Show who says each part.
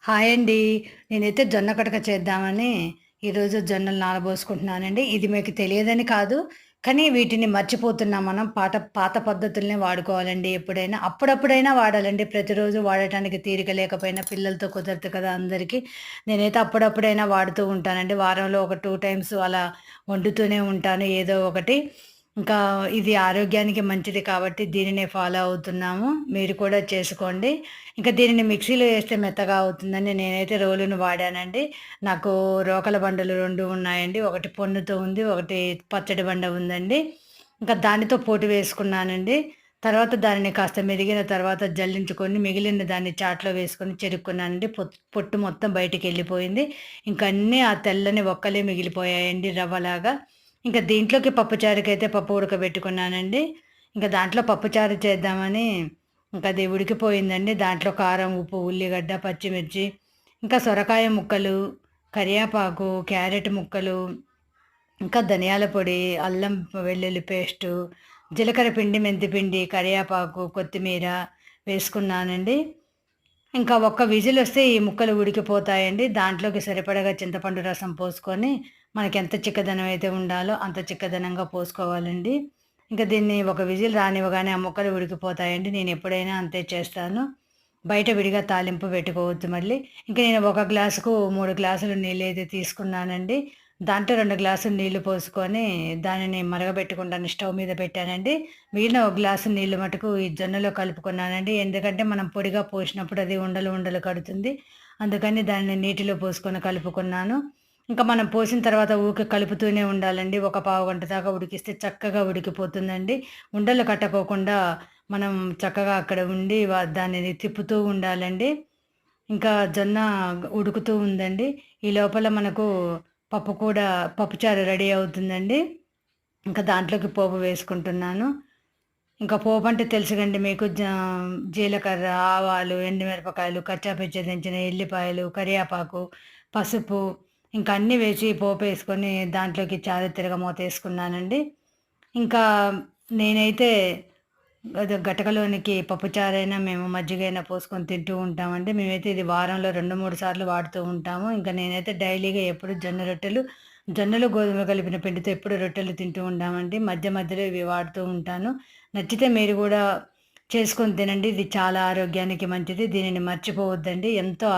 Speaker 1: Hi అండి. నేనైతే జొన్న కటక చేద్దామని ఈరోజు జొన్నలు నానబోసుకుంటున్నానండి. ఇది మీకు తెలియదని కాదు. కానీ వీటిని మర్చిపోతున్నాం మనం. పాత పద్ధతులనే వాడుకోవాలండి ఎప్పుడైనా. అప్పుడప్పుడైనా వాడాలండి. ప్రతిరోజు వాడటానికి తీరిక లేకపోయినా పిల్లలతో కుదరదు కదా అందరికీ. నేనైతే అప్పుడప్పుడైనా వాడుతూ ఉంటానండి. వారంలో ఒక 2 టైమ్స్ అలా వండుతూనే ఉంటాను ఏదో ఒకటి. ఇంకా ఇది ఆరోగ్యానికి మంచిది కాబట్టి దీనినే ఫాలో అవుతున్నాము. మీరు కూడా చేసుకోండి. ఇంక దీనిని మిక్సీలో ఏస్తే మెత్తగా అవుతుందని నేనైతే రోలుని వాడానండి. నాకు రోకల బండలు 2 ఉన్నాయండి. ఒకటి పొన్నుతో ఉంది. ఒకటి పచ్చడి బండ ఉందండి. ఇంకా దానితో పోటు వేసుకున్నానండి. తర్వాత దానిని కాస్త మెదిగిన తర్వాత జల్లించుకొని మిగిలిన దాన్ని చాట్‌లో వేసుకొని చెరుక్కున్నానండి. పొట్టు మొత్తం బయటికెళ్ళిపోయింది. ఇంక అన్నీ ఆ తెల్లని ఒక్కలే మిగిలిపోయాయండి రవ్వలాగా. ఇంక దీంట్లోకి పప్పుచారుకైతే పప్పు ఉడకబెట్టుకున్నానండి. ఇంక దాంట్లో పప్పుచారు చేద్దామని ఇంకది ఉడికిపోయిందండి. దాంట్లో కారం, ఉప్పు, ఉల్లిగడ్డ, పచ్చిమిర్చి, ఇంకా సొరకాయ ముక్కలు, కరివేపాకు, క్యారెట్ ముక్కలు, ఇంకా ధనియాల పొడి, అల్లం వెల్లుల్లి పేస్టు, జీలకర్ర పిండి, మెంతి పిండి, కరివేపాకు, కొత్తిమీర వేసుకున్నానండి. ఇంకా ఒక్క విజిలొస్తే ఈ ముక్కలు ఉడికిపోతాయండి. దాంట్లోకి సరిపడగా చింతపండు రసం పోసుకొని, మనకెంత చిక్కదనం అయితే ఉండాలో అంత చిక్కదనంగా పోసుకోవాలండి. ఇంక దీన్ని ఒక విజిల్ రానివ్వగానే ఆ ముక్కలు ఉడికిపోతాయండి. నేనెప్పుడైనా అంతే చేస్తాను. బయట విడిగా తాలింపు పెట్టుకోవద్దు మళ్ళీ. ఇంక నేను ఒక గ్లాసుకు 3 గ్లాసులు నీళ్ళైతే తీసుకున్నానండి. దాంట్లో 2 గ్లాసులు నీళ్లు పోసుకొని దానిని మరగబెట్టుకుంటాను. స్టవ్ మీద పెట్టానండి. మిగిలిన ఒక గ్లాసు నీళ్ళు మటుకు ఈ జొన్నలో కలుపుకున్నానండి. ఎందుకంటే మనం పొడిగా పోసినప్పుడు అది ఉండలు ఉండలు కడుతుంది. అందుకని దాన్ని నీటిలో పోసుకొని కలుపుకున్నాను. ఇంకా మనం పోసిన తర్వాత ఊకే కలుపుతూనే ఉండాలండి. ఒక పావుగంట దాకా ఉడికిస్తే చక్కగా ఉడికిపోతుందండి. ఉండలు కట్టకోకుండా మనం చక్కగా అక్కడ ఉండి దానిని తిప్పుతూ ఉండాలండి. ఇంకా జొన్న ఉడుకుతూ ఉందండి. ఈ లోపల మనకు పప్పు కూడా పప్పుచారు రెడీ అవుతుందండి. ఇంకా దాంట్లోకి పోపు వేసుకుంటున్నాను. ఇంకా పోపంటే తెలుసుగండి మీకు జీలకర్ర, ఆవాలు, ఎండుమిరపకాయలు, కచ్చాపిచ్చా దంచిన ఎల్లిపాయలు, కరివేపాకు, పసుపు ఇంకా అన్నీ వేసి పోపేసుకొని దాంట్లోకి చారు తిరగమోతేసుకున్నానండి. ఇంకా నేనైతే అది గటకలోనికి పప్పుచారైనా మేము మజ్జిగైనా పోసుకొని తింటూ ఉంటామండి. మేమైతే ఇది వారంలో 2, 3 సార్లు వాడుతూ ఉంటాము. ఇంకా నేనైతే డైలీగా ఎప్పుడు జొన్న రొట్టెలు, జొన్నలు, గోధుమ కలిపిన పిండితో ఎప్పుడు రొట్టెలు తింటూ ఉంటామండి. మధ్య మధ్యలో ఇవి వాడుతూ ఉంటాను. నచ్చితే మీరు గూడా చేసుకొని తినండి. ఇది చాలా ఆరోగ్యానికి మంచిది. దీనిని మర్చిపోవద్దండి. ఎంతో